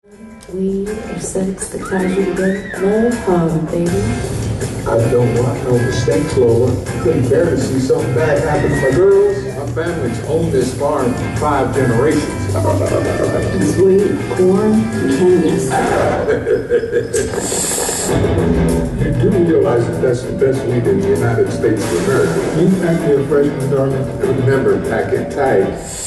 Weed or sex that ties you together. Love hard, baby. I don't want no mistakes, Lola. Couldn't bear to see something bad happen to my girls. My family's owned this farm for 5 generations. It's weed, corn, and cannabis. You do realize that that's the best weed in the United States of America. You pack me a freshman, darling, and remember, pack it tight.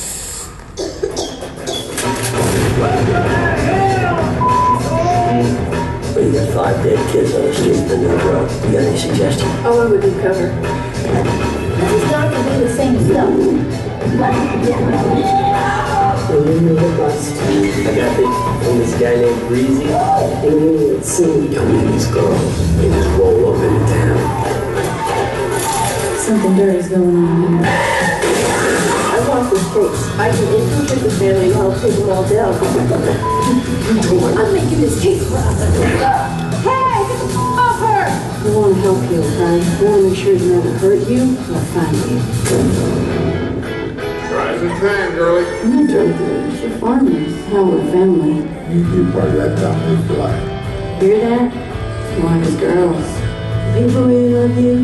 You got 5 dead kids on the street in the new road. You got any suggestions? Oh, I would do cover. This dog can do the same stuff. The bust. I got this guy named Breezy. And you would sing. Yo, me and these girls, they just roll up into town. Something dirty's going on here. I want this case. I can infiltrate the family and I'll take them all down. I'm making this case for us. Hey, get the f off her! I want to help you, okay? I want to make sure he never hurt you or find you. Rise and time, girlie. I'm not drug dealers. You're farmers. How we're family. You be part of that family for life. Hear that? Wise girls. People really love you.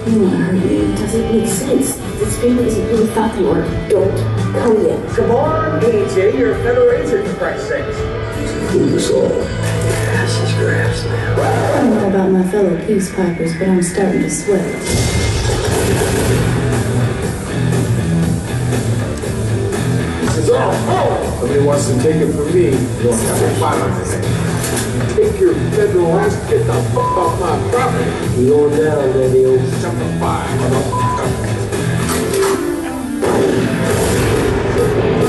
They want to hurt you. Does it make sense? This family isn't who we thought they were. Don't come yet. Come on, AJ, you're a federal agent for Christ's sakes. Fool us all. Grass is grass now. I don't know about my fellow peace pipers, but I'm starting to sweat. Somebody wants to take it from me, you don't have to file anything. Take your federal ass, get the f off my property. You going down, baby? Old Chapter 5. I've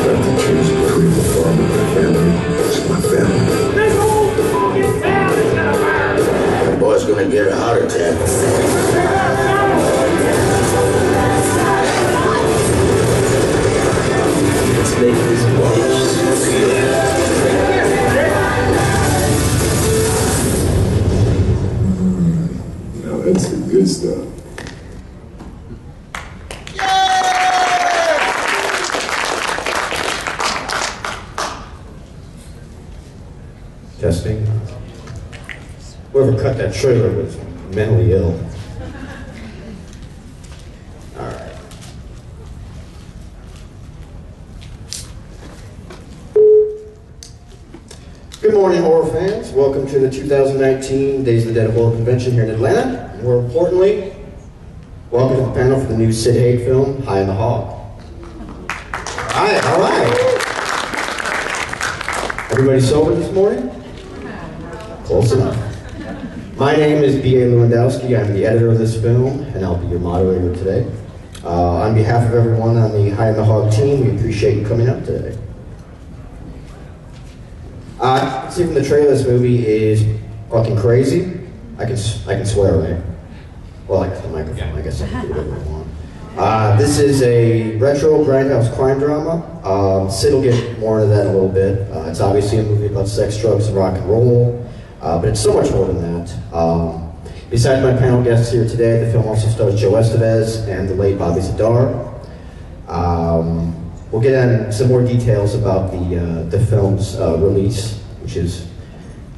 got to choose between the farm and my family. It's my family. This whole fucking town is gonna burn! That boy's gonna get a heart attack. Let's make this bitch. Now that's the good stuff. Testing. Whoever cut that trailer was mentally ill. All right. Good morning, horror fans. Welcome to the 2019 Days of the Dead Horror Convention here in Atlanta. More importantly, welcome to the panel for the new Sid Haig film, High in the Hog. All right. Everybody sober this morning? Close enough. My name is B.A. Lewandowski. I'm the editor of this film, and I'll be your moderator today. On behalf of everyone on the High in the Hog team, we appreciate you coming out today. You can see from the trailer, this movie is fucking crazy. I can swear, right? Well, I got the microphone. I guess I can do whatever I want. This is a retro grindhouse crime drama. Sid will get more into that in a little bit. It's obviously a movie about sex, drugs, and rock and roll, but it's so much more than that. Besides my panel guests here today, the film also stars Joe Estevez and the late Bobby Zadar. We'll get into some more details about the film's release, which is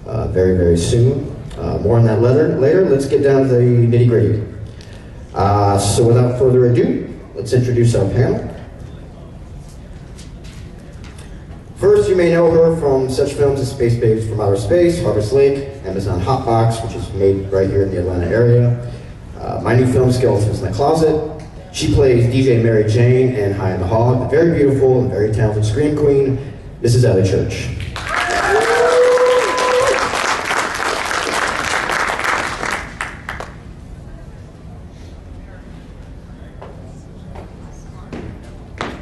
very, very soon. More on that later. Let's get down to the nitty-gritty. So without further ado, let's introduce our panel. First, you may know her from such films as Space Babies from Outer Space, Harvest Lake, Amazon Hotbox, which is made right here in the Atlanta area. My new film, Skeletons in the Closet. She plays DJ Mary Jane in High in the Hog, the very beautiful and very talented scream queen, Mrs. Ellie Church.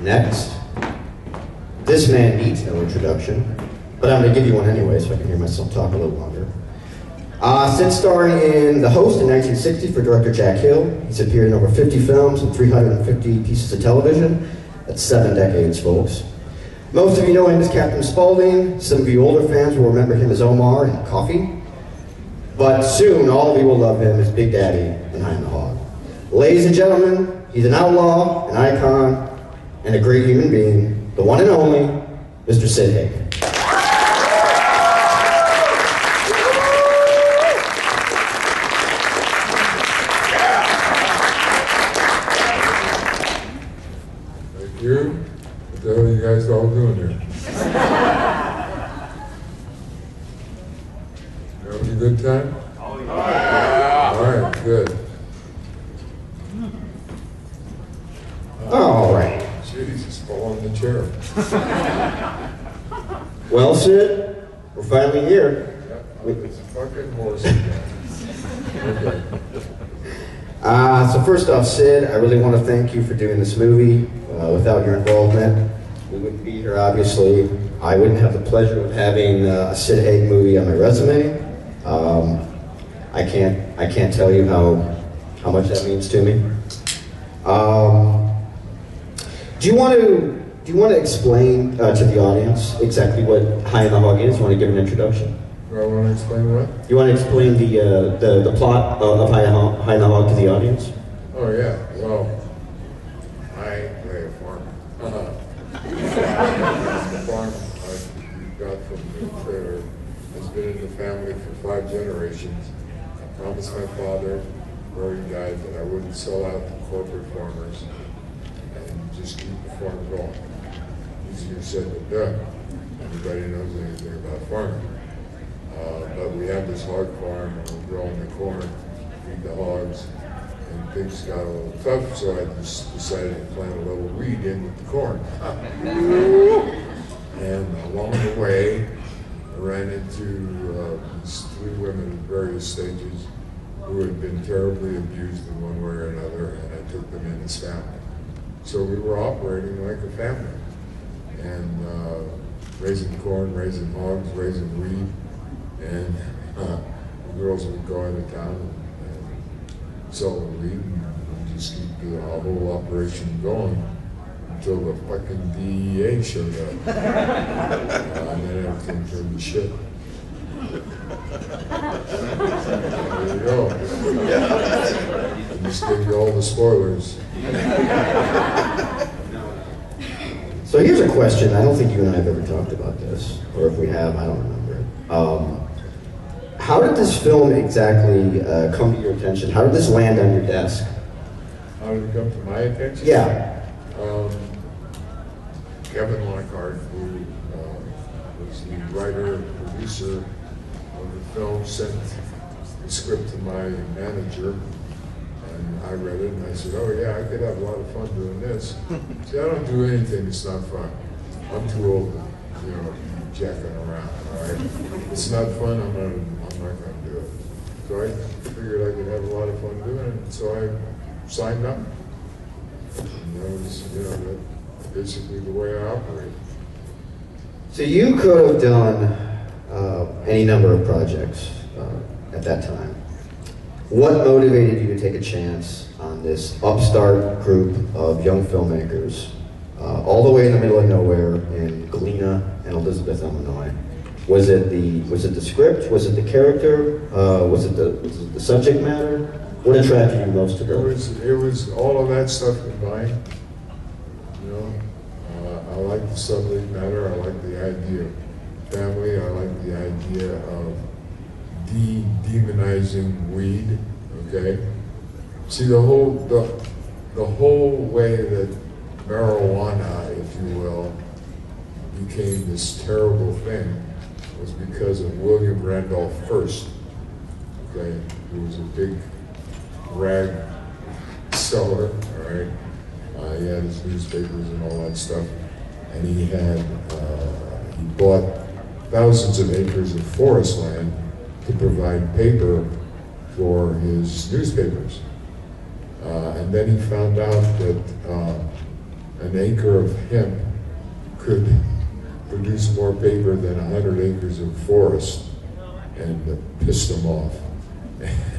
Next, this man needs no introduction, but I'm going to give you one anyway so I can hear myself talk a little longer. Since starring in The Host in 1960 for director Jack Hill, he's appeared in over 50 films and 350 pieces of television. That's 7 decades, folks. Most of you know him as Captain Spaulding. Some of you older fans will remember him as Omar in Coffee. But soon, all of you will love him as Big Daddy in High in the Hog. Ladies and gentlemen, he's an outlaw, an icon, and a great human being, the one and only, Mr. Sid Haig. Thank you. What the hell are you guys all doing here? You having a good time? Oh, yeah. All right, good. All right. Jesus, fall on the chair. Well, Sid, we're finally here. Yeah, it's a fucking horse again. Okay. So first off, Sid, I really want to thank you for doing this movie. Without your involvement, we wouldn't be here, obviously. I wouldn't have the pleasure of having a Sid Haig movie on my resume. I can't tell you how much that means to me. Do you want to explain to the audience exactly what High in the Hog is? You want to give an introduction? Do I want to explain what? You want to explain the plot of High in the Hog to the audience? Oh yeah, well, I play a farmer. The farm I got from the trailer has been in the family for 5 generations. I promised my father, before he died, that I wouldn't sell out to corporate farmers and just keep the farm going. Easier said than done. Everybody knows anything about farming. But we have this hog farm, and we're growing the corn, feed the hogs, and things got a little tough, so I just decided to plant a little weed in with the corn. And along the way, I ran into these 3 women at various stages who had been terribly abused in one way or another, and I took them in as family. So we were operating like a family, and raising corn, raising hogs, raising weed, and the girls would go out of town and sell the weed, and just keep the whole operation going until the fucking DEA showed up. And then everything turned to shit. There you go. I just gave you all the spoilers. So here's a question. I don't think you and I have ever talked about this, or if we have, I don't remember it. How did this film exactly come to your attention? How did this land on your desk? How did it come to my attention? Yeah. Kevin Lockhart, who was the writer and producer of the film, sent the script to my manager, and I read it, and I said, oh yeah, I could have a lot of fun doing this. See, I don't do anything that's not fun. I'm too old to, be jacking around, all right? It's not fun, I'm not gonna do it. So I figured I could have a lot of fun doing it, and so I signed up. And that was, that's basically the way I operate. So you could have done any number of projects at that time. What motivated you to take a chance on this upstart group of young filmmakers, all the way in the middle of nowhere in Galena and Elizabeth, Illinois? Was it the script? Was it the character? Was it the subject matter? What attracted you most to them? It was all of that stuff combined. I like the subject matter. I like the idea of family. I like the idea of demonizing weed. Okay. See, the whole way that marijuana, if you will, became this terrible thing was because of William Randolph Hearst. Okay, who was a big rag seller. All right. He had his newspapers and all that stuff, and he bought thousands of acres of forest land to provide paper for his newspapers. And then he found out that an acre of hemp could produce more paper than 100 acres of forest, and pissed him off.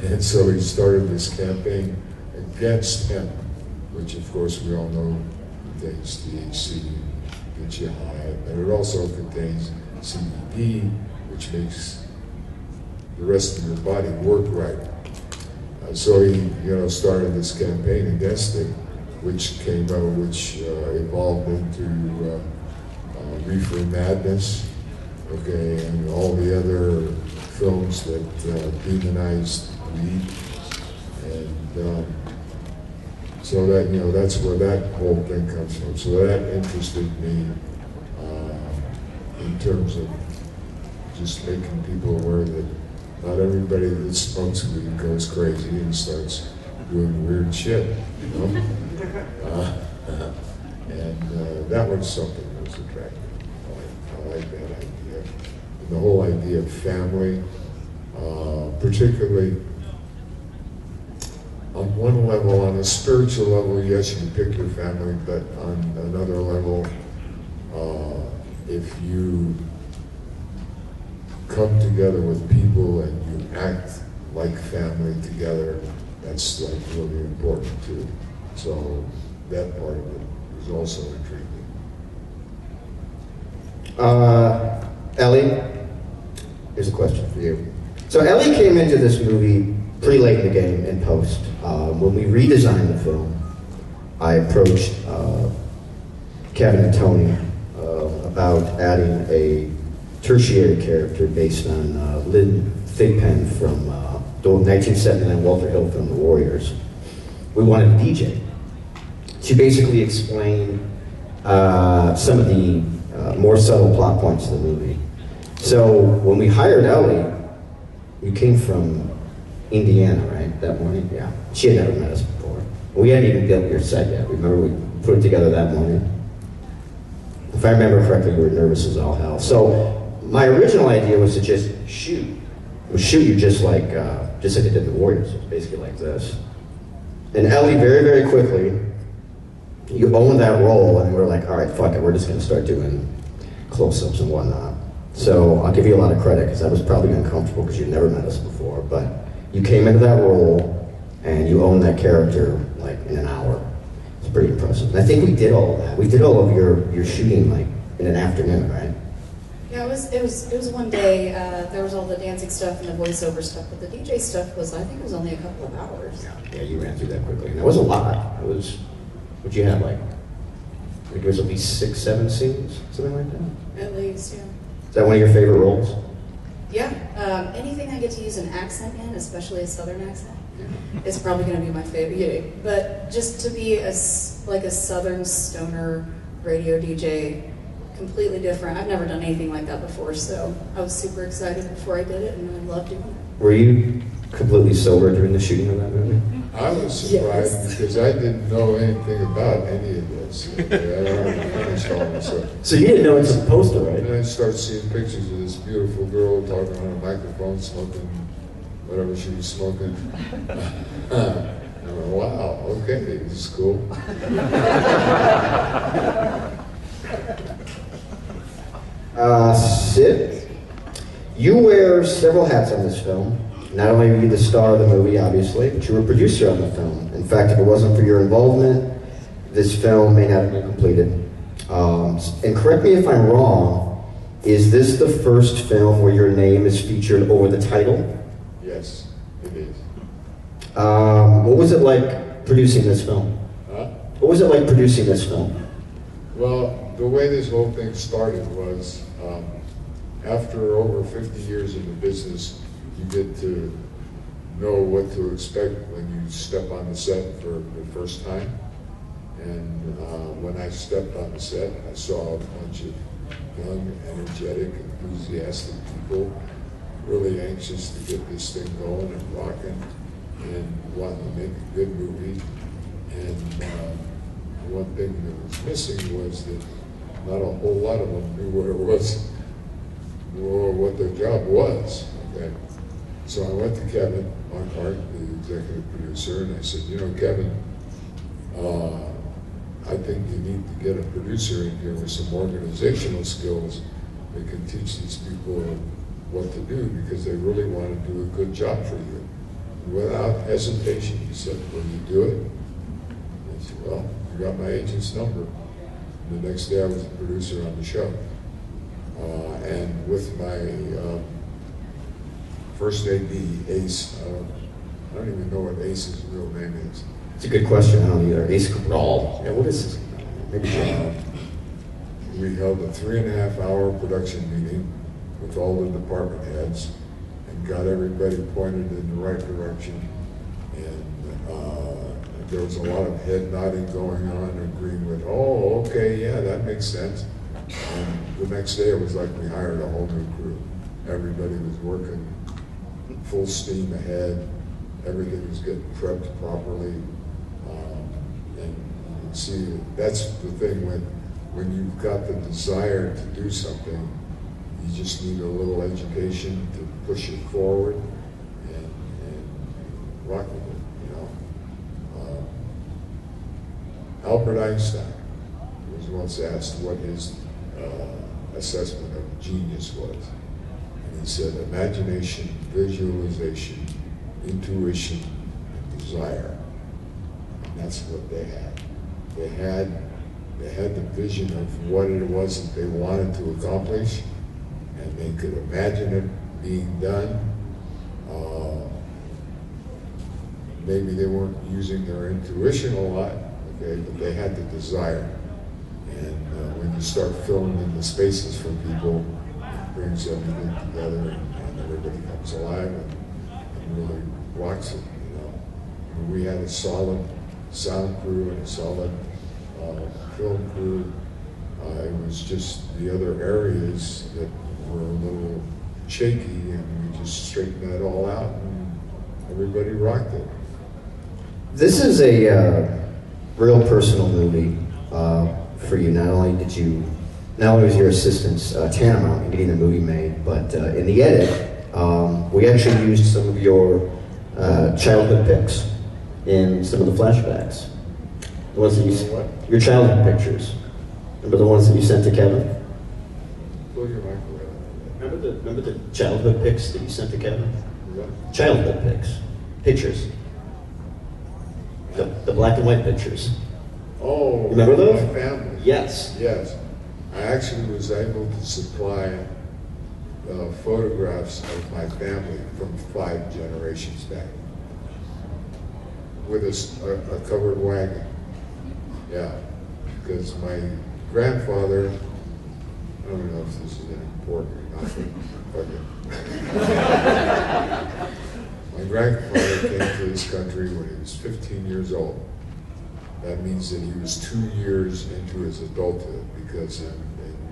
And so he started this campaign against hemp, which of course we all know contains THC, gets you high, but it also contains CBD, which makes the rest of your body work right. So he, started this campaign against it, which evolved into Reefer Madness, okay, and all the other films that demonized weed. And So that, you know, that's where that whole thing comes from. So that interested me in terms of just making people aware that not everybody that smokes weed goes crazy and starts doing weird shit, you know? And that was something that was attractive. I like that idea. And the whole idea of family, particularly on one level, on a spiritual level, yes, you pick your family, but on another level, if you come together with people and you act like family together, that's like really important too. So that part of it was also intriguing. Ellie, here's a question for you. So Ellie came into this movie pretty late in the game in post. When we redesigned the film, I approached Kevin and Tony about adding a tertiary character based on Lynn Thigpen from the 1979 Walter Hill film, The Warriors. We wanted a DJ. She basically explained some of the more subtle plot points of the movie. So when we hired Ellie, you came from Indiana, right, that morning? Yeah. She had never met us before. We hadn't even built your set yet. Remember, we put it together that morning? If I remember correctly, you were nervous as all hell. So my original idea was to just shoot. It was shoot you just like they did in The Warriors. It was basically like this. And Ellie, very, very quickly, you owned that role, and we're like, all right, fuck it, we're just gonna start doing close-ups and whatnot. So I'll give you a lot of credit, because that was probably uncomfortable, because you'd never met us before, but you came into that role, and you owned that character, like, in an hour. It's pretty impressive. And I think we did all of that. We did all of your shooting, like, in an afternoon, right? Yeah, it was one day. There was all the dancing stuff and the voiceover stuff, but the DJ stuff was, I think it was only a couple of hours. Yeah, you ran through that quickly. And that was a lot. It was, what'd you have, like, I think it was at least 6, 7 scenes, something like that? At least, yeah. Is that one of your favorite roles? Yeah, anything I get to use an accent in, especially a southern accent, is probably going to be my favorite. Yeah, but just to be like a southern stoner radio DJ, completely different. I've never done anything like that before, so I was super excited before I did it, and I loved doing it. Were you completely sober during the shooting of that movie? I was surprised because I didn't know anything about any of this. I don't finished all this stuff. So you didn't know it's a poster, right? And I started seeing pictures of this beautiful girl talking on a microphone, smoking whatever she was smoking. I went, wow, okay, this is cool. Sid, you wear several hats on this film. Not only were you the star of the movie, obviously, but you were a producer on the film. In fact, if it wasn't for your involvement, this film may not have been completed. And correct me if I'm wrong, is this the first film where your name is featured over the title? Yes, it is. What was it like producing this film? Huh? What was it like producing this film? Well, the way this whole thing started was, after over 50 years in the business, you get to know what to expect when you step on the set for the first time. And when I stepped on the set, I saw a bunch of young, energetic, enthusiastic people, really anxious to get this thing going and rocking, and wanting to make a good movie. And one thing that was missing was that not a whole lot of them knew what it was, or what their job was. Okay? So I went to Kevin Marquardt, the executive producer, and I said, you know, Kevin, I think you need to get a producer in here with some organizational skills that can teach these people what to do, because they really want to do a good job for you. Without hesitation, he said, will you do it? And I said, well, you got my agent's number. And the next day I was a producer on the show. And with my first AD, Ace, I don't even know what Ace's real name is. It's a good question. I don't either. Ace Cabral. Yeah, what is this? Maybe we held a 3.5-hour production meeting with all the department heads and got everybody pointed in the right direction. And there was a lot of head nodding going on, agreeing with, oh, okay, yeah, that makes sense. And the next day it was like we hired a whole new crew. Everybody was working full steam ahead. Everything was getting prepped properly. And you can see that's the thing when you've got the desire to do something, you just need a little education to push it forward and rock with it, you know. Albert Einstein was once asked what his assessment of genius was. And he said, imagination, visualization, intuition, and desire. And that's what they had. They had the vision of what it was that they wanted to accomplish, and they could imagine it being done. Maybe they weren't using their intuition a lot, okay, but they had the desire. And when you start filling in the spaces for people, it brings everything together, and everybody comes alive and really rocks it, you know. And we had a solid sound crew and a solid film crew. It was just the other areas that were a little shaky, and we just straightened that all out, and everybody rocked it. This is a real personal movie for you. Not only was your assistance tantamount in getting the movie made, but in the edit, we actually used some of your childhood pics in some of the flashbacks. The ones that your childhood pictures. Remember the ones that you sent to Kevin? Blow your microwave. Remember the childhood pics that you sent to Kevin? What? Childhood pics. Pictures. The black and white pictures. Oh, remember those? My family. Yes. Yes. I actually was able to supply photographs of my family from 5 generations back with a covered wagon. Yeah, because my grandfather, I don't know if this is important or not, but my grandfather came to this country when he was 15 years old. That means that he was 2 years into his adulthood, because in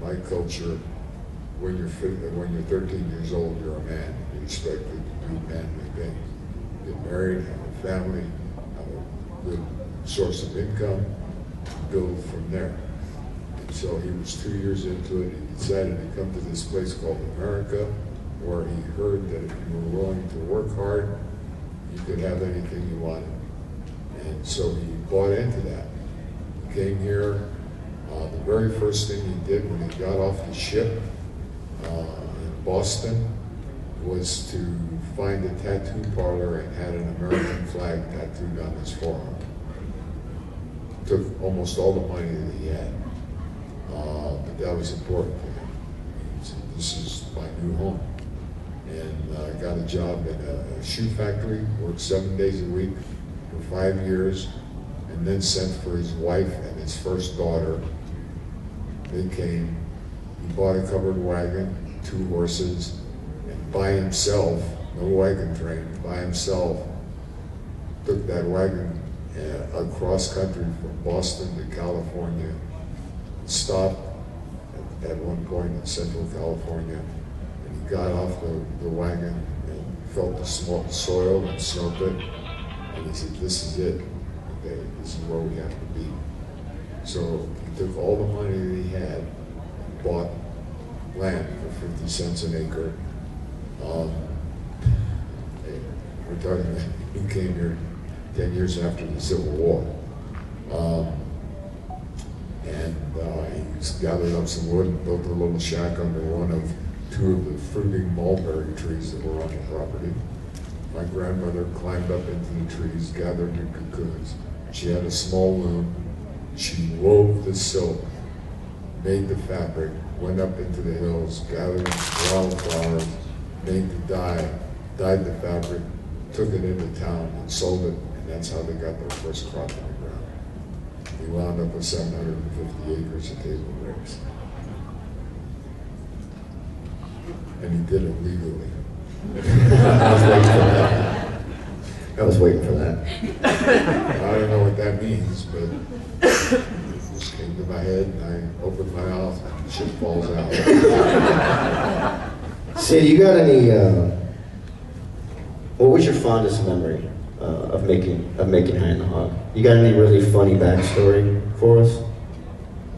my culture, when you're 13 years old, you're a man. You're expected to do manly things. Get married, have a family, have a good source of income, build from there. And so he was 2 years into it. He decided to come to this place called America, where he heard that if you were willing to work hard, you could have anything you wanted. And so he bought into that. He came here. The very first thing he did when he got off the ship in Boston was to find a tattoo parlor and had an American flag tattooed on his forearm. Took almost all the money that he had, but that was important to him. He said, this is my new home. And I got a job in a shoe factory, worked 7 days a week for 5 years, and then sent for his wife and his first daughter. They came, he bought a covered wagon, 2 horses, and by himself, no wagon train, by himself, took that wagon across country from Boston to California, stopped at one point in Central California, and he got off the wagon and felt the soil and smelt it, and he said, this is it, okay, this is where we have to be. So he took all the money that he had and bought land for 50 cents an acre. We're talking about, he came here 10 years after the Civil War. And he gathered up some wood and built a little shack under one of 2 of the fruiting mulberry trees that were on the property. My grandmother climbed up into the trees, gathered her cocoons. She had a small loom. She wove the silk, made the fabric, went up into the hills, gathered wildflowers, made the dye, dyed the fabric, took it into town and sold it, and that's how they got their first crop in the ground. We wound up with 750 acres of table grapes. And he did it legally. I was waiting for that. I don't know what that means, but it just came to my head, and I opened my mouth, and shit falls out. Sid, you got any? What was your fondest memory of making High in the Hog? You got any really funny backstory for us?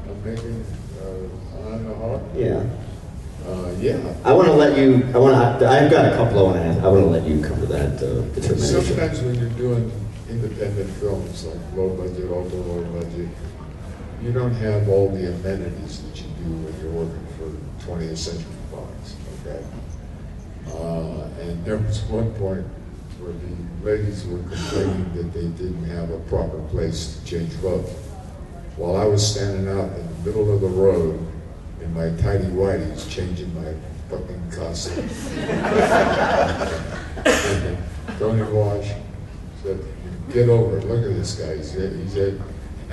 I'm making High in the Hog? Yeah. Yeah. I want to let you. I've got a couple I want to ask. I want to let you come to that determination. Sometimes when you're doing independent films like low budget, ultra low budget, you don't have all the amenities that you do when you're working for 20th Century Fox. Okay. And there was one point where the ladies were complaining that they didn't have a proper place to change clothes. While I was standing out in the middle of the road in my tidy whities changing my fucking costume. And Tony Walsh said, "Get over it, look at this guy." He said,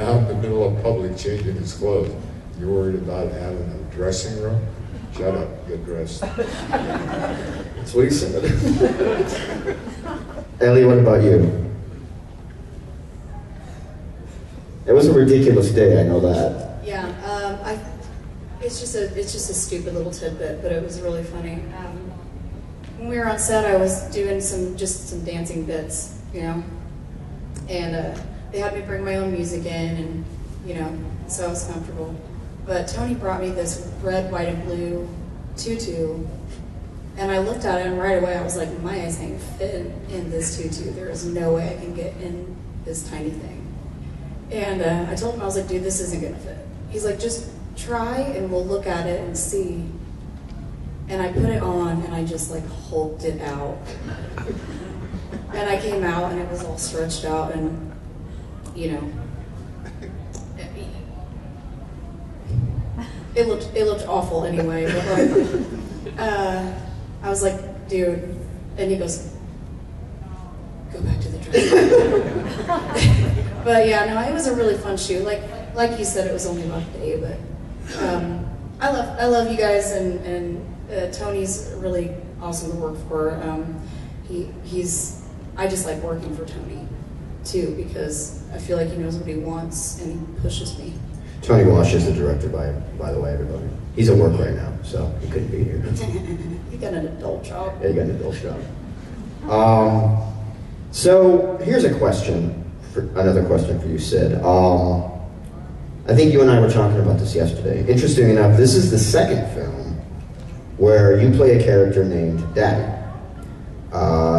out in the middle of public changing his clothes. You're worried about having a dressing room? Shut up, get dressed. That's what he said. Ellie, what about you? It was a ridiculous day, I know that. Yeah, it's just a stupid little tidbit, but it was really funny. When we were on set, I was doing some dancing bits, you know, and they had me bring my own music in, and you know, so I was comfortable. But Tony brought me this red, white, and blue tutu, and I looked at it, and right away I was like, my eyes can't fit in this tutu. There is no way I can get in this tiny thing. And I told him, I was like, dude, this isn't gonna fit. He's like, just try and we'll look at it and see. And I put it on and I just like hulked it out. And I came out and it was all stretched out and, you know, it looked awful anyway. But like, I was like, dude, and he goes, go back to the dressing room. But yeah, no, it was a really fun shoot. Like you said, it was only about a day, but I love you guys, and Tony's really awesome to work for. I just like working for Tony too, because I feel like he knows what he wants and he pushes me. Tony Walsh is the director, by the way, everybody. He's at work right now, so he couldn't be here. You got an adult job. Yeah, you got an adult job. So here's a question. Another question for you, Sid. I think you and I were talking about this yesterday. Interesting enough, this is the second film where you play a character named Daddy.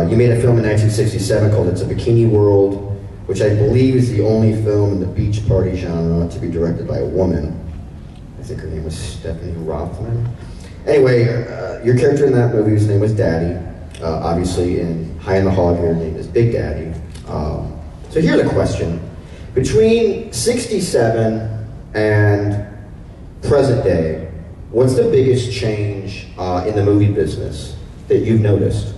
You made a film in 1967 called It's a Bikini World, which I believe is the only film in the beach party genre to be directed by a woman. I think her name was Stephanie Rothman. Anyway, your character in that movie's name was Daddy. Obviously, in High in the Hog, your name is Big Daddy. So here's a question. Between 67 and present day, what's the biggest change in the movie business that you've noticed?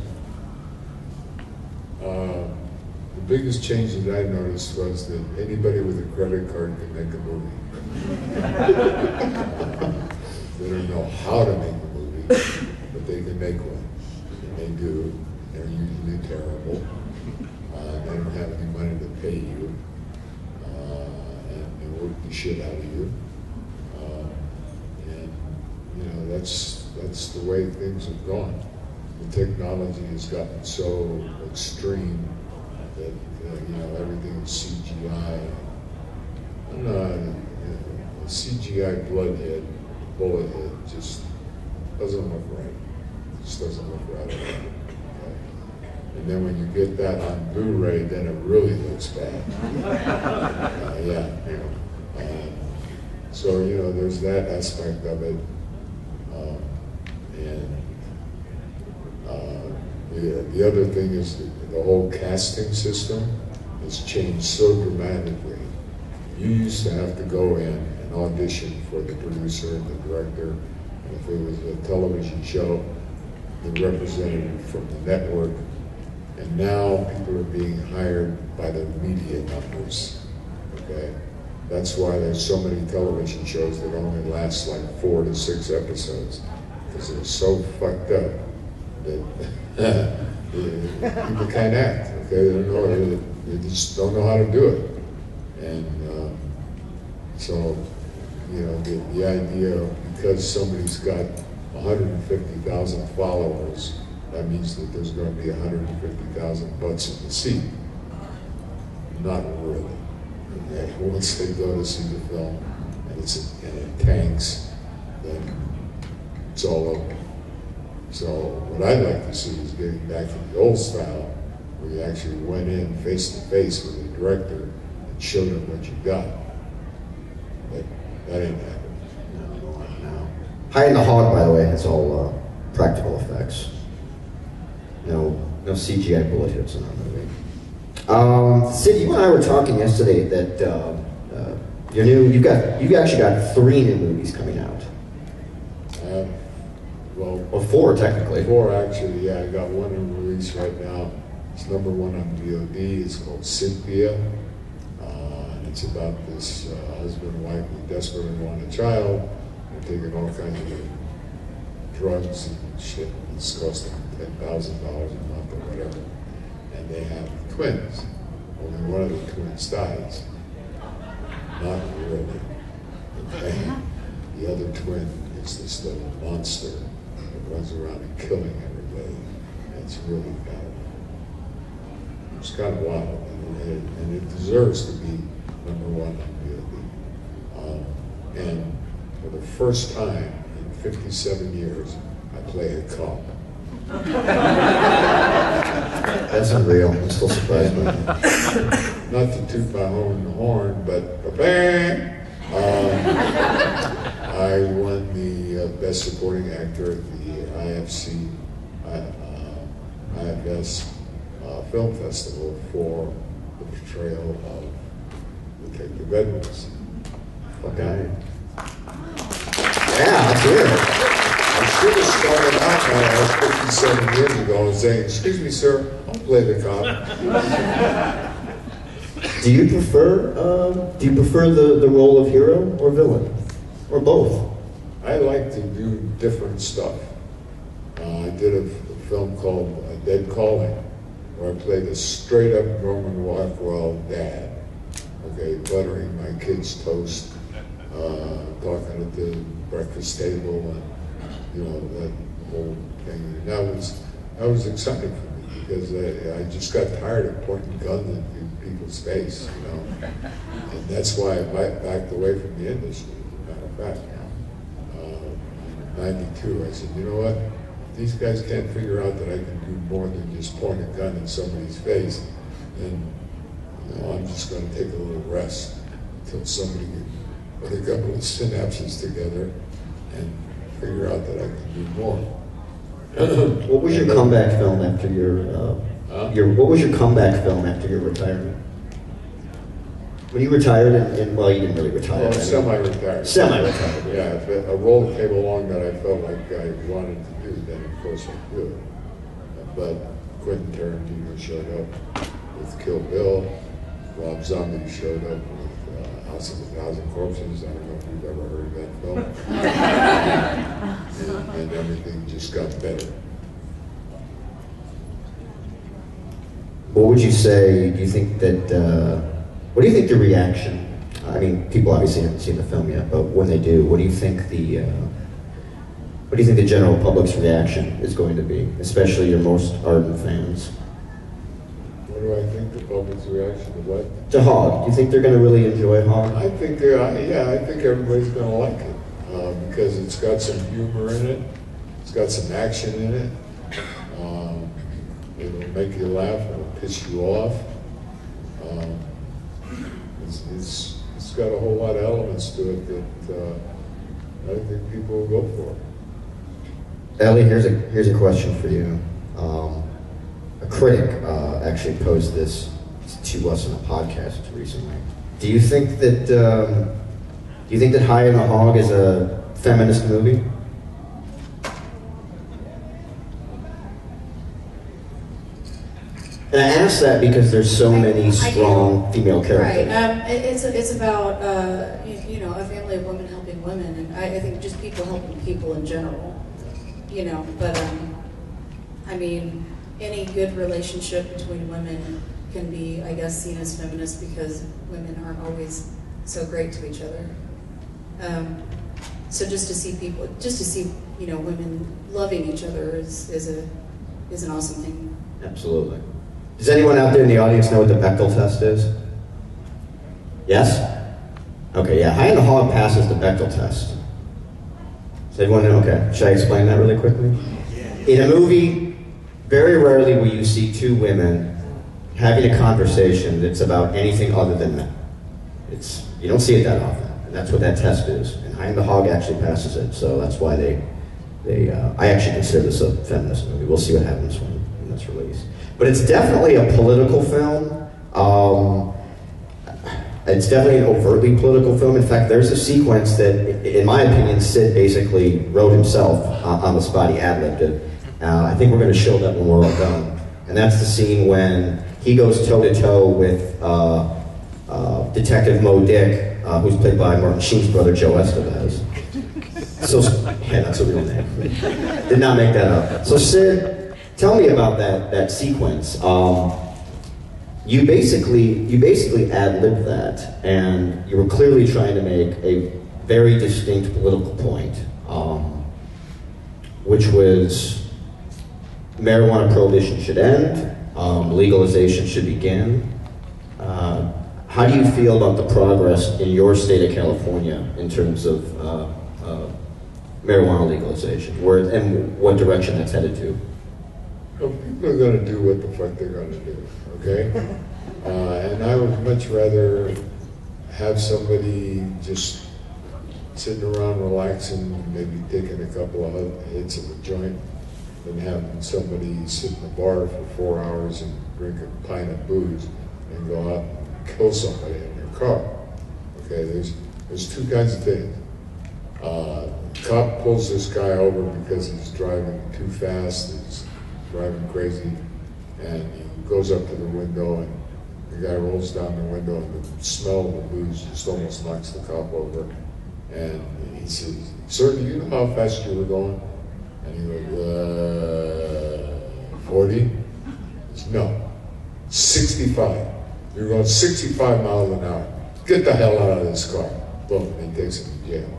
The biggest change that I noticed was that anybody with a credit card can make a movie. They don't know how to make a movie, but they can make one. And they do. They're usually terrible. They don't have any money to pay you, and they work the shit out of you. And you know, that's the way things have gone. The technology has gotten so extreme that you know, everything is CGI. I'm not a CGI bloodhead, bullet head, just doesn't look right. It just doesn't look right at all. And then when you get that on Blu-ray, then it really looks bad. So, you know, there's that aspect of it. The other thing is the whole casting system has changed so dramatically. You used to have to go in and audition for the producer and the director. And if it was a television show, the representative from the network. And now people are being hired by the media numbers, okay? That's why there's so many television shows that only last like 4 to 6 episodes, because they're so fucked up that people can't act, Okay, they just don't know how to do it. And so, you know, the idea of because somebody's got 150,000 followers, that means that there's going to be 150,000 butts in the seat. Not really. Okay? Once they go to see the film and it tanks, then it's all over. So what I'd like to see is getting back to the old style, where you actually went in face to face with the director and showed him what you got. But that ain't happening. No. Haig and the Hog, by the way, it's all practical effects. No CGI bullet hits in that movie. Sid, you and I were talking yesterday that you've actually got 3 new movies coming out. Well, 4 technically. 4 actually, yeah. I got one in release right now. It's #1 on VOD. It's called Cynthia. And it's about this husband and wife who desperately want a child. They're taking all kinds of drugs and shit. It's costing $10,000 a month or whatever. And they have twins. Only one of the twins dies. Not really. Okay. The other twin is this little monster that runs around and killing everybody. And it's really it's kind of wild. And it deserves to be #1 on VOD. And for the first time in 57 years, I play a cop. That's unreal. I'm still surprised by that. Not to toot my own horn, but I won the Best Supporting Actor at the IFS Film Festival for the portrayal of Detective Edwards. Okay. Yeah, let's hear it. I should have started out when I was 57 years ago and saying, "Excuse me, sir, I'll play the cop." Do you prefer the role of hero or villain, or both? I like to do different stuff. I did a film called Dead Calling, where I played a straight-up Norman Rockwell dad. Okay, buttering my kids' toast, talking at the breakfast table, and that whole thing. And that was exciting for me because I just got tired of pointing guns in people's face, and that's why I backed away from the industry. As a matter of fact, in '92, I said, you know what? These guys can't figure out that I can do more than just point a gun in somebody's face, and I'm just going to take a little rest until somebody can put a couple of synapses together and figure out that I can do more. What was your comeback film after what was your comeback film after your retirement? When you retired, well, you didn't really retire. Well, semi-retired. Semi-retired. Yeah, if a role came along that I felt like I wanted to do, then of course I could. But Quentin Tarantino showed up with Kill Bill. Rob Zombie showed up with House of a Thousand Corpses. I don't know if you've ever heard of that film. and everything just got better. What would you say? Do you think that? What do you think the reaction? I mean, people obviously haven't seen the film yet, but when they do, what do you think the general public's reaction is going to be, especially your most ardent fans? What do I think the public's reaction to what? To Haig. Do you think they're going to really enjoy Haig? I think I think everybody's going to like it because it's got some humor in it. It's got some action in it. It'll make you laugh. It'll piss you off. It's got a whole lot of elements to it that I think people will go for. Ellie, here's a question for you. A critic actually posed this to us on a podcast recently. Do you think that Haig and the Hog is a feminist movie? And I ask that because there's so many strong female characters. Right. It's about a family of women helping women, and I think just people helping people in general. But I mean, any good relationship between women can be, I guess, seen as feminist because women aren't always so great to each other. So just to see women loving each other is an awesome thing. Absolutely. Does anyone out there in the audience know what the Bechdel test is? Yes? Okay, yeah. High on the Hog passes the Bechdel test. Does everyone know? Okay. Should I explain that really quickly? In a movie, very rarely will you see two women having a conversation that's about anything other than men. You don't see it that often, and that's what that test is. And High on the Hog actually passes it, so that's why I actually consider this a feminist movie. We'll see what happens when it's released. But it's definitely a political film. It's definitely an overtly political film. In fact, there's a sequence that, in my opinion, Sid basically wrote himself on the spot. He ad-libbed it. I think we're going to show that when we're all done. And that's the scene when he goes toe-to-toe with Detective Mo Dick, who's played by Martin Sheen's brother, Joe Estevez. So, yeah, that's a real name. Did not make that up. So, Sid, tell me about that sequence. You basically ad-libbed that, and you were clearly trying to make a very distinct political point, which was marijuana prohibition should end, legalization should begin. How do you feel about the progress in your state of California in terms of marijuana legalization, and what direction that's headed to? Well, people are going to do what the fuck they're going to do, okay? And I would much rather have somebody just sitting around relaxing, maybe taking a couple of hits of a joint, than having somebody sit in the bar for 4 hours and drink a pint of booze and go out and kill somebody in their car. Okay, there's two kinds of things. Cop pulls this guy over because he's driving too fast, he's driving crazy, and he goes up to the window and the guy rolls down the window and the smell of the booze just almost knocks the cop over. And he says, "Sir, do you know how fast you were going?" And he goes, 40? He says, "No, 65. You're going 65 miles an hour. Get the hell out of this car." Boom, and he takes him to jail.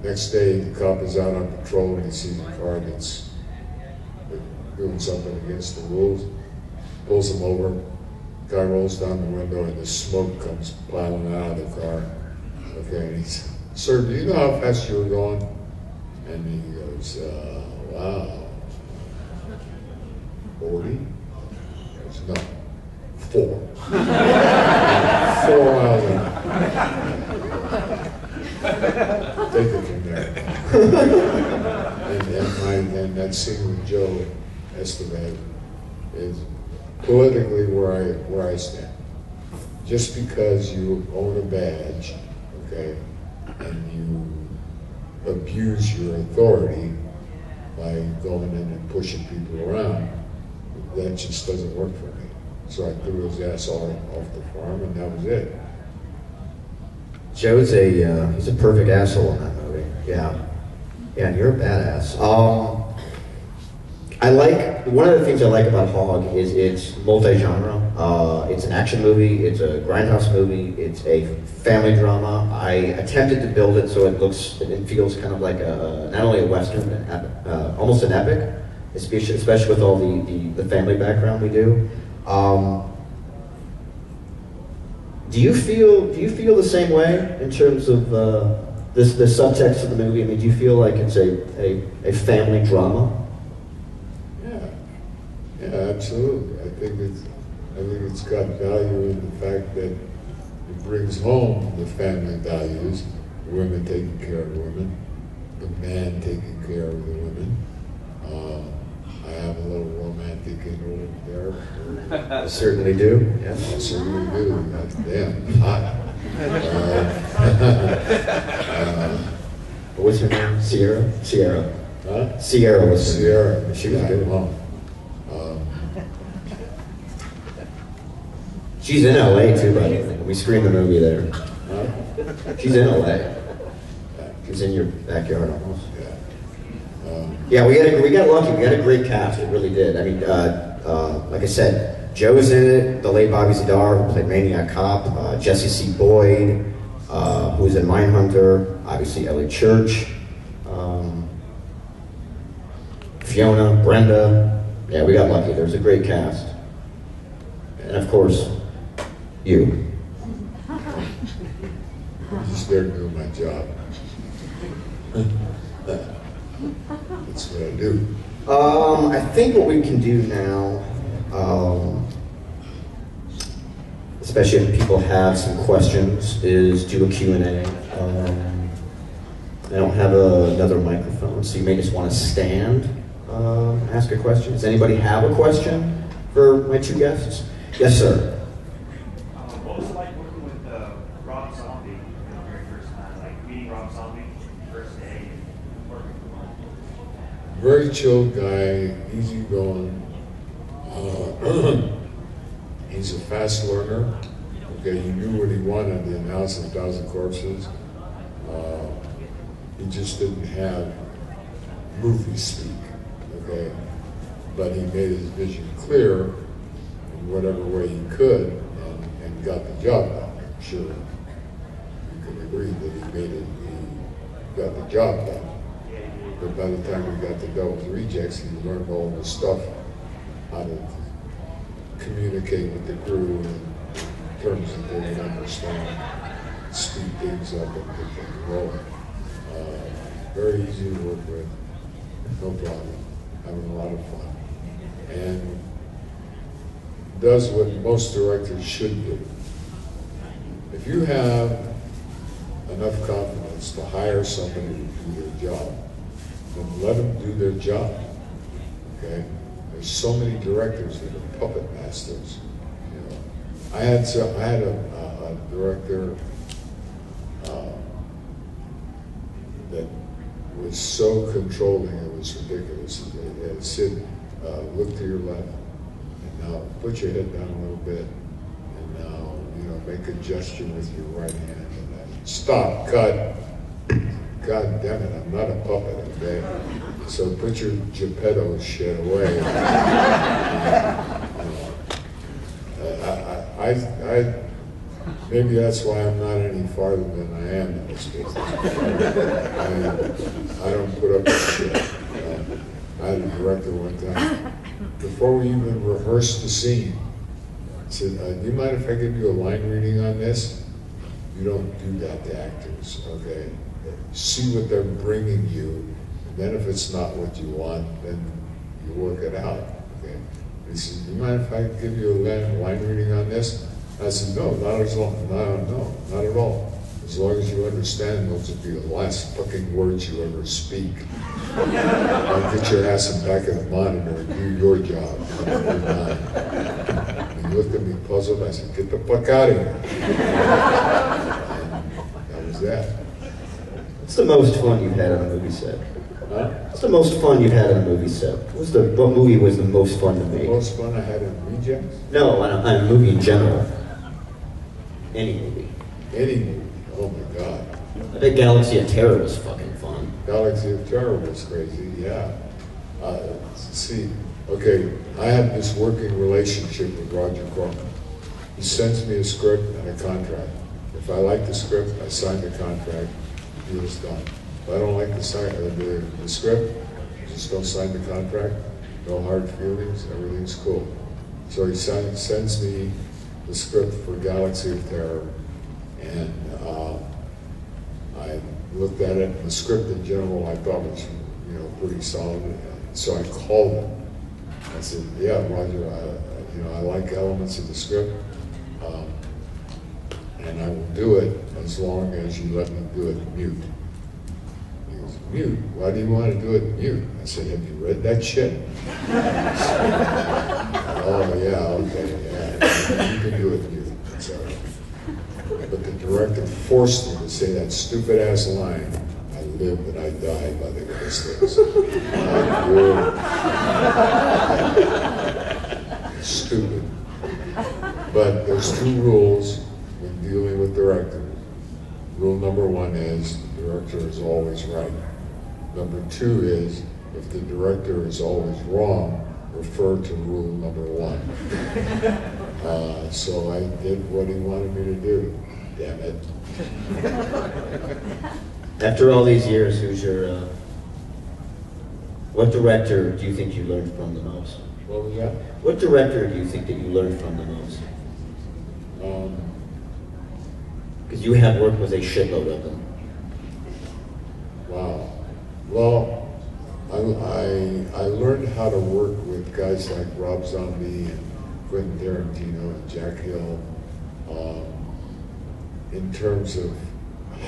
Next day, the cop is out on patrol and he sees a car that's doing something against the rules, pulls him over, guy rolls down the window and the smoke comes piling out of the car. Okay, and he says, "Sir, do you know how fast you were going?" And he goes, "Wow, 40? He goes, "No, 4. 4 miles an hour." Take it from there. and that scene with Joe Estevez is politically where I stand. Just because you own a badge, okay, and you abuse your authority by going in and pushing people around, that just doesn't work for me. So I threw his ass off the farm, and that was it. Joe's he's a perfect asshole in that movie. Yeah, and you're a badass. One of the things I like about Hog is it's multi-genre. It's an action movie, it's a grindhouse movie, it's a family drama. I attempted to build it so it feels kind of like not only a Western, but almost an epic, especially with all the family background we do. Do you feel the same way in terms of the subtext of the movie? I mean, do you feel like it's a family drama? Yeah, absolutely. I think it's got value in the fact that it brings home the family values, the women taking care of the women, the man taking care of the women. I have a little romantic interlude there. I certainly do. Yes, I certainly do. That's damn hot. What was her name? Sierra. Huh? Sierra was her Sierra. name. She was good. Well, she's in LA too, by the way. We screened the movie there. huh? She's in LA. She's in your backyard almost. Yeah. Yeah, we got lucky. We had a great cast. It really did. I mean, like I said, Joe's in it. The late Bobby Zadar, who played Maniac Cop. Jesse C. Boyd, who was in Mindhunter. Obviously, Ellie Church. Fiona, Brenda. Yeah, we got lucky. There was a great cast. And of course, you. I'm just there doing my job. That's what I do. I think what we can do now, especially if people have some questions, is do a Q&A. I don't have another microphone, so you may just want to stand, ask a question. Does anybody have a question for my two guests? Yes, sir. What was it like working with Rob Zombie the very first time? Like meeting Rob Zombie first day and working with him? Very chill guy, easy going. He's a fast learner. Okay, he knew what he wanted in House of 1,000 Corpses. He just didn't have movie speak. Okay, but he made his vision clear in whatever way he could, and got the job done. I'm sure you can agree that he got the job done. But by the time we got to Devil's Rejects, he learned all the stuff, how to communicate with the crew in terms that they would understand, speed things up and get things rolling. Very easy to work with, no problem, having a lot of fun. And does what most directors should do. If you have enough confidence to hire somebody to do their job, then let them do their job, okay? There's so many directors that are puppet masters, you know. I had a director that was so controlling, it was ridiculous. Sid, look to your left, and now put your head down a little bit, and now, you know, make a gesture with your right hand, and then stop, cut. God damn it, I'm not a puppet, okay? So put your Geppetto shit away. Maybe that's why I'm not any farther than I am in this business. I don't put up with shit. I had a director one time, before we even rehearsed the scene, I said, do you mind if I give you a line reading on this? You don't do that to actors, okay? See what they're bringing you, and then if it's not what you want, then you work it out, okay? He said, do you mind if I give you a line reading on this? I said, no, not at all. As long as you understand those will be the last fucking words you ever speak. I'll get your ass in back of the monitor and do your job. And he looked at me puzzled. I said, get the fuck out of here. And that was that. What's the most fun you've had on a movie set? Huh? What's the most fun you've had on a movie set? What movie was the most fun to make? The most fun I had in Rejects? No, on a movie in general. Any movie. Any movie. Oh my God. I bet Galaxy of Terror was fucking fun. Galaxy of Terror was crazy, yeah. See, okay, I have this working relationship with Roger Corman. He sends me a script and a contract. If I like the script, I sign the contract, deal's done. If I don't like the script, just don't sign the contract, no hard feelings, everything's cool. So he sends me the script for Galaxy of Terror, and I looked at it, and the script in general I thought was, you know, pretty solid. So I called him. I said, yeah, Roger, I like elements of the script, and I will do it as long as you let me do it mute. He goes, mute? Why do you want to do it mute? I said, have you read that shit? Oh, yeah, okay, yeah, you can do it mute. So, but the director forced me to say that stupid-ass line, I live and I die by the instincts. Stupid. But there's two rules when dealing with directors. Rule number one is the director is always right. Number two is if the director is always wrong, refer to rule number 1. So I did what he wanted me to do, damn it. After all these years, who's your, what director do you think you learned from the most? What was that? What director do you think that you learned from the most? Because you have worked with a shitload of them. Wow. Well, I learned how to work with guys like Rob Zombie and Quentin Tarantino and Jack Hill in terms of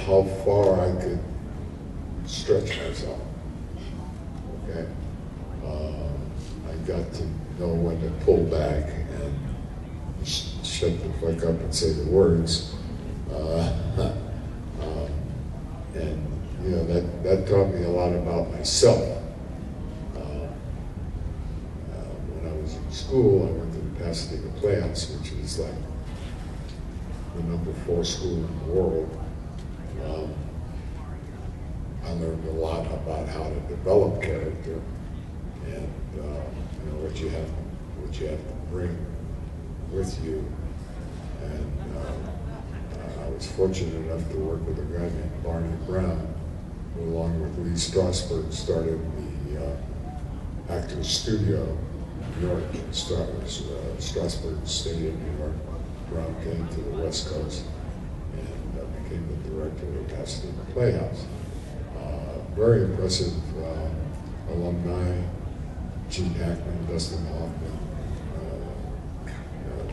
how far I could stretch myself. Okay? I got to know when to pull back and shut the fuck up and say the words. And you know, that taught me a lot about myself. When I was in school, I went to the Pasadena Playhouse, which is like the number 4 school in the world. I learned a lot about how to develop character and you know, what you have to bring with you. And I was fortunate enough to work with a guy named Barney Brown, who along with Lee Strasberg started the Actors Studio in New York. Strasberg stayed in New York. Brown came to the West Coast and became the director of the Pasadena Playhouse. Very impressive alumni, Gene Hackman, Dustin Hoffman,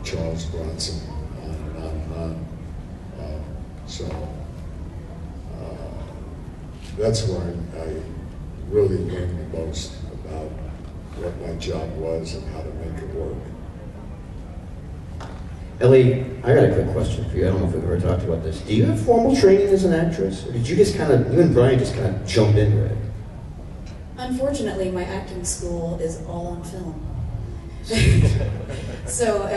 Charles Bronson, on and on and on. So that's where I really learned the most about what my job was and how to make it work. Ellie, I got a quick question for you. I don't know if we've ever talked about this. Do you have formal training as an actress? Or did you just kind of, you and Brian just kind of jump into it? Unfortunately, my acting school is all on film. So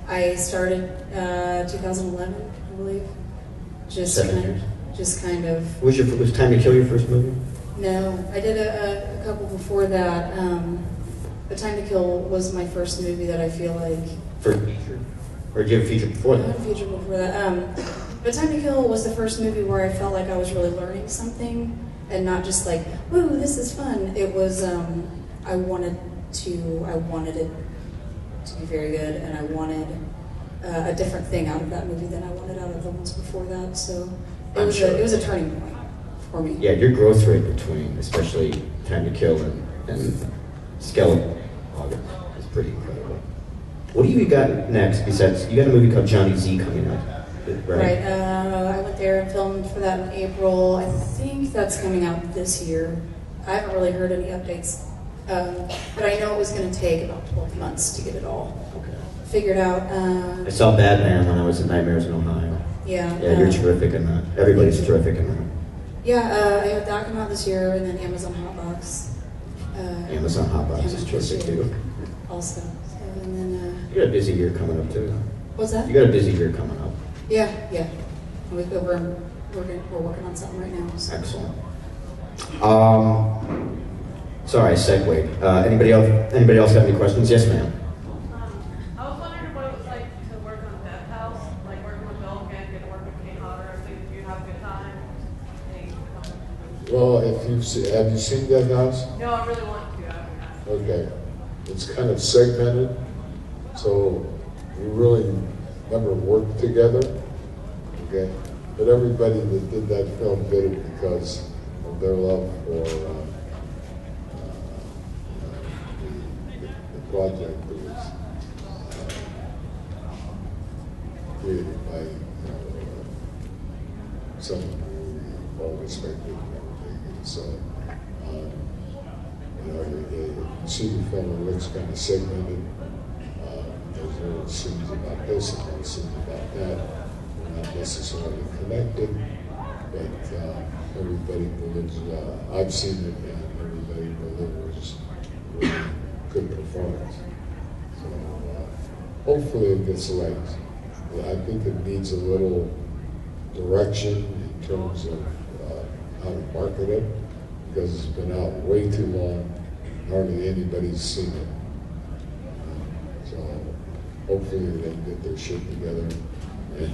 I started 2011, I believe. Just kind of. Was Time to Kill your first movie? No, I did a couple before that. But Time to Kill was my first movie that I feel like. First feature? Or did you have a feature before that? I had a feature before that. But Time to Kill was the first movie where I felt like I was really learning something and not just like, woo, this is fun. It was, I wanted it to be very good, and I wanted a different thing out of that movie than I wanted out of the ones before that. So it was a turning point for me. Yeah, your growth rate between, especially Time to Kill and Skeleton August is pretty incredible. What do you got next besides, you got a movie called Johnny Z coming out, right? I went there and filmed for that in April. I think that's coming out this year. I haven't really heard any updates, but I know it was going to take about 12 months to get it all figured out. I saw Batman when I was in Nightmares in Ohio. Yeah. Yeah, you're terrific in that. Everybody's terrific in that. Yeah, I have that come out this year, and then Amazon Hotbox. Amazon Hotbox is terrific too. Also. And then, you got a busy year coming up too. What's that? You got a busy year coming up. Yeah. We're working on something right now. So. Excellent. Sorry, I segued. Anybody else have any questions? Yes, ma'am. I was wondering what it was like to work on Death House, like working with Bill again, get to work with Kate Hodder. Did you have a good time? Well, have you seen Death House? No, I really want to. Okay. It's kind of segmented, so we really never worked together, okay? But everybody that did that film did it because of their love for the project that was created by someone who we all respected and everything. And so, you see the film, it looks kind of segmented. There's little scenes about this and little scenes about that. We're not necessarily connected, but everybody delivers. I've seen it, and everybody delivers really good performance. So hopefully it gets legs. I think it needs a little direction in terms of how to market it. because it's been out way too long. Hardly anybody's seen it. So hopefully they can get their shit together and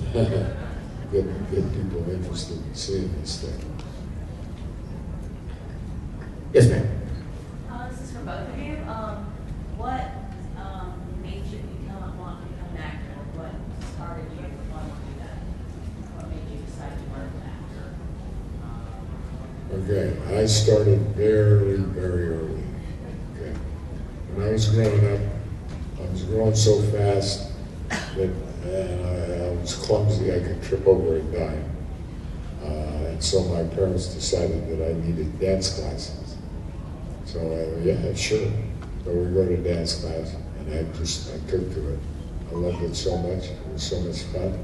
get people interested in seeing this thing. Yes, ma'am. This is for both of you. What made you want to become an actor? What started you wanting to do that? What made you decide to work as an actor? Okay, I started very, very early. Okay, when I was growing up, I was growing so fast that I was clumsy. I could trip over and die. And so my parents decided that I needed dance classes. So yeah, sure. So we go to dance class, and I took to it. I loved it so much. It was so much fun.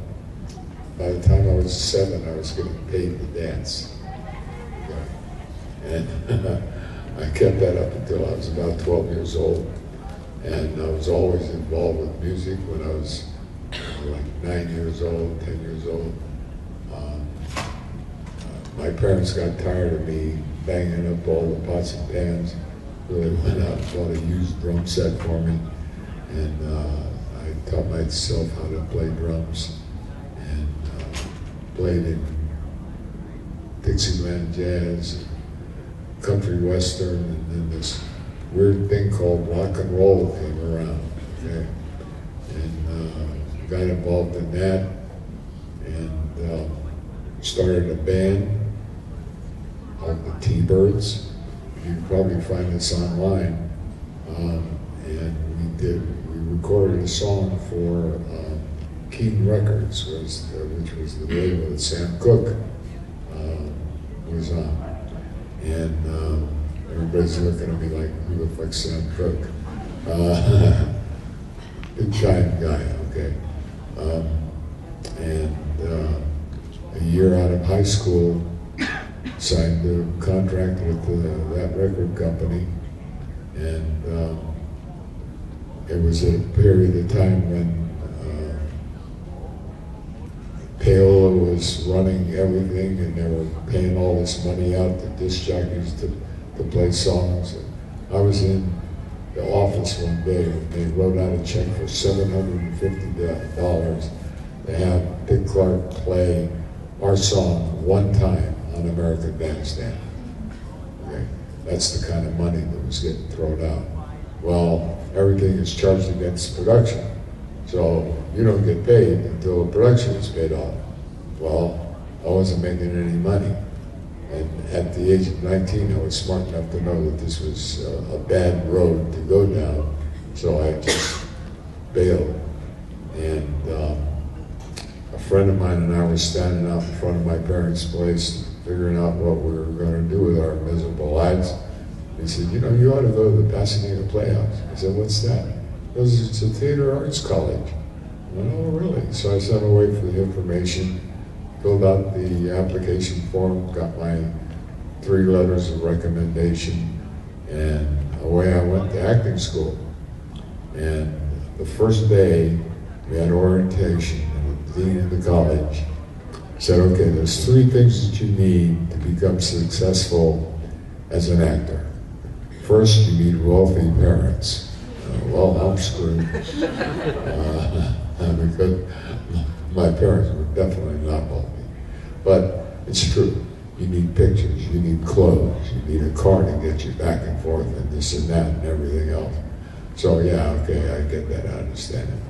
By the time I was 7, I was getting paid to dance. And I kept that up until I was about 12 years old. And I was always involved with music when I was like 9 years old, 10 years old. My parents got tired of me banging up all the pots and pans, so they went out and bought a used drum set for me. And I taught myself how to play drums and played in Dixieland jazz, country western, and then this weird thing called rock and roll came around. Okay? And got involved in that and started a band called the T-Birds. You can probably find this online. And we recorded a song for Keaton Records, which was the label that Sam Cooke was on. And everybody's looking at me like, who the fuck's Sam Cooke? Big giant guy, okay. And a year out of high school, signed a contract with that record company, and it was at a period of time when Paola was running everything, and they were paying all this money out to disc jockeys to play songs. And I was in the office one day, and they wrote out a check for $750 to have Dick Clark play our song one time on American Bandstand. Okay? That's the kind of money that was getting thrown out. Well, everything is charged against production, so you don't get paid until the production is paid off. Well, I wasn't making any money. And at the age of 19, I was smart enough to know that this was a bad road to go down, so I just bailed. And a friend of mine and I were standing out in front of my parents' place, figuring out what we were going to do with our miserable lives. He said, you know, you ought to go to the Pasadena Playhouse. I said, what's that? He goes, it's a theater arts college. I went, oh, really? So I sent away for the information, filled out the application form, got my 3 letters of recommendation, and away I went to acting school. And the first day, we had orientation, and the dean of the college said, okay, there's 3 things that you need to become successful as an actor. First, you need wealthy parents. Well, I'm screwed. Because my parents were definitely not wealthy. But it's true. You need pictures, you need clothes, you need a car to get you back and forth, and this and that and everything else. So yeah, okay, I get that, I understand it.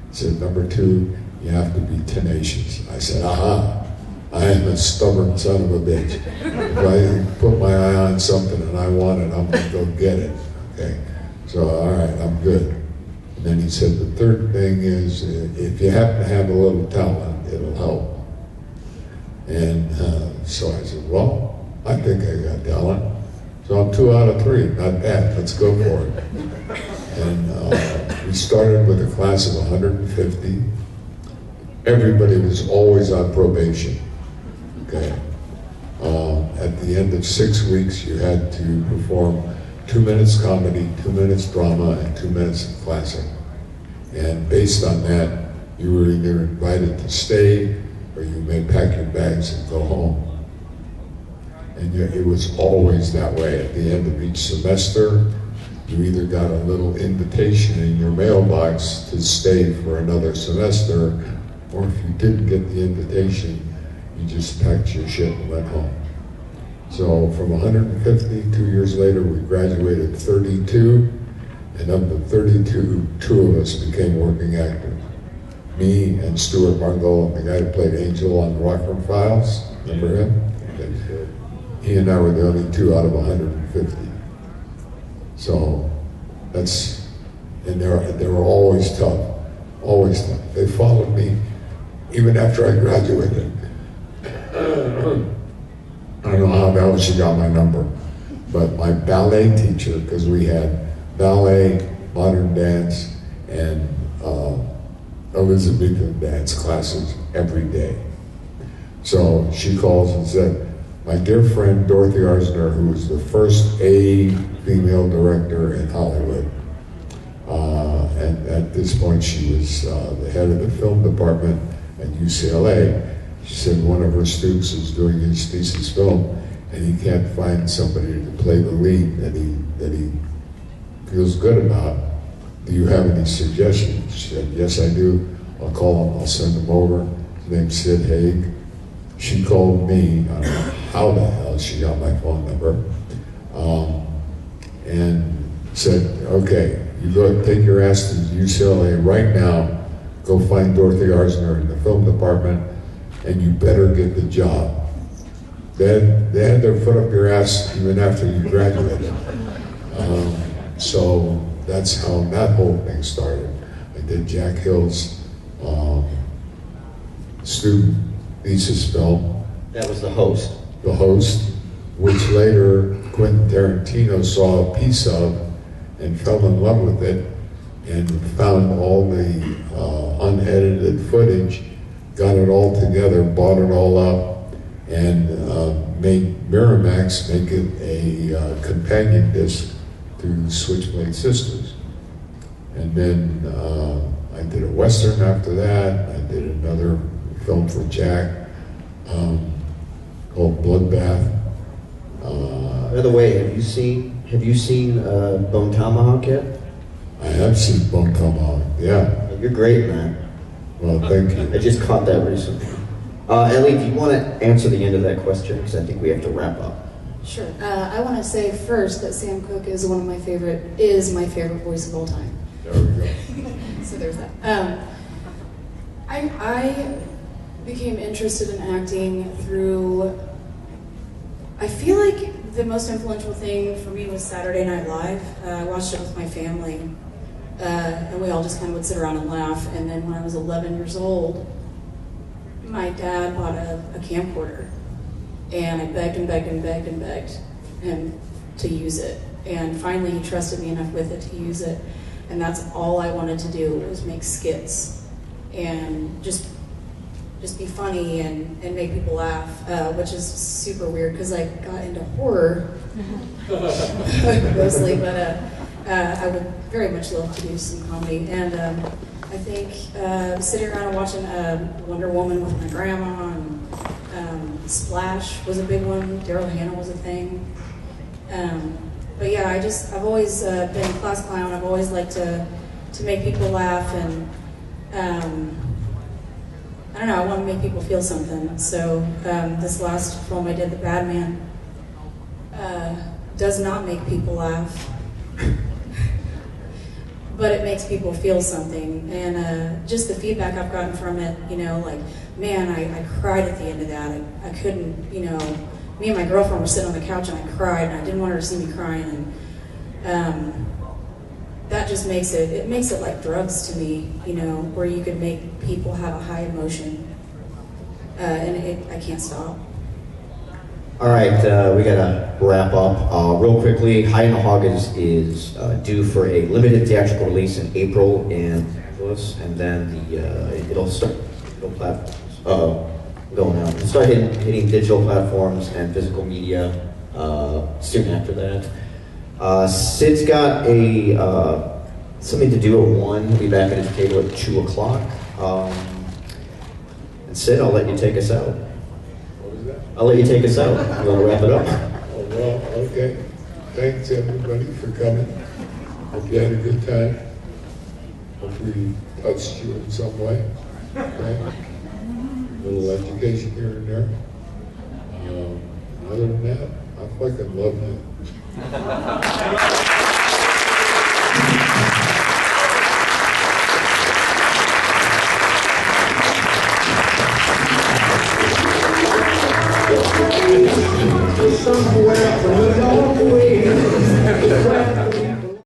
He said, number 2, you have to be tenacious. I said, aha, I am a stubborn son of a bitch. If I put my eye on something and I want it, I'm gonna go get it, okay? So, all right, I'm good. And then he said, the 3rd thing is, if you happen to have a little talent, it'll help. And so I said, well, I think I got talent. So I'm 2 out of 3, not bad, let's go for it. And we started with a class of 150. Everybody was always on probation, okay? At the end of 6 weeks, you had to perform 2 minutes comedy, 2 minutes drama, and 2 minutes of classic. And based on that, you were either invited to stay, or you may pack your bags and go home. And yet it was always that way. At the end of each semester, you either got a little invitation in your mailbox to stay for another semester, or if you didn't get the invitation, you just packed your shit and went home. So from 150, 2 years later, we graduated 32, and of the 32, 2 of us became working actors. Me and Stuart Margol, the guy who played Angel on the Rockford Files, remember him? Okay. He and I were the only 2 out of 150. So that's, and they were always tough, always tough. They followed me even after I graduated. I don't know how the hell she got my number, but my ballet teacher, because we had ballet, modern dance, and Elizabethan dance classes every day. So she calls and said, my dear friend Dorothy Arzner, who was the first female director in Hollywood, and at this point she was the head of the film department at UCLA. She said one of her students is doing his thesis film and he can't find somebody to play the lead that he feels good about. Do you have any suggestions? She said, yes, I do. I'll call him, I'll send him over. His name's Sid Haig. She called me, I don't know how the hell she got my phone number, and said, okay, you go take your ass to UCLA right now, go find Dorothy Arzner in the film department, and you better get the job. They had their foot up your ass even after you graduated. So that's how that whole thing started. I did Jack Hill's student thesis film. That was The Host. The Host, which later Quentin Tarantino saw a piece of and fell in love with it and found all the unedited footage, got it all together, bought it all up, and made Miramax make it a companion disc to Switchblade Sisters. And then I did a Western after that. I did another film for Jack called Bloodbath. By the way, have you seen Bone Tomahawk yet? I have seen Bone Tomahawk, yeah. You're great, man. Well, thank you. I just caught that recently. Ellie, do you want to answer the end of that question? Because I think we have to wrap up. Sure. I want to say first that Sam Cooke is my favorite voice of all time. There we go. So there's that. I became interested in acting through, I feel like the most influential thing for me was Saturday Night Live. I watched it with my family, and we all just kind of would sit around and laugh. And then when I was 11 years old, my dad bought a camcorder, and I begged and begged and begged and begged him to use it. And finally he trusted me enough with it to use it. And that's all I wanted to do, was make skits and just be funny and make people laugh, which is super weird because I got into horror mostly, but I would very much love to do some comedy. And I think sitting around and watching Wonder Woman with my grandma, and Splash was a big one, Daryl Hannah was a thing. But yeah, I've always been a class clown. I've always liked to make people laugh, and I don't know, I want to make people feel something. So this last film I did, The Bad Man, does not make people laugh, but it makes people feel something. And just the feedback I've gotten from it, like, man, I cried at the end of that. I couldn't, me and my girlfriend were sitting on the couch and I cried, and I didn't want her to see me crying. And that just makes it like drugs to me, where you can make people have a high emotion, and I can't stop. All right, we gotta wrap up. Real quickly, High in the Hog is due for a limited theatrical release in April in Los Angeles, and then it'll start hitting digital platforms and physical media soon after that. Sid's got something to do at 1. He'll be back at his table at 2 o'clock. And Sid, I'll let you take us out. What was that? I'll let you take us out. You want to wrap it up? Oh, well, okay. Thanks everybody for coming. Hope you had a good time. Hopefully we touched you in some way. Okay? A little education here and there. Other than that, I fucking love you.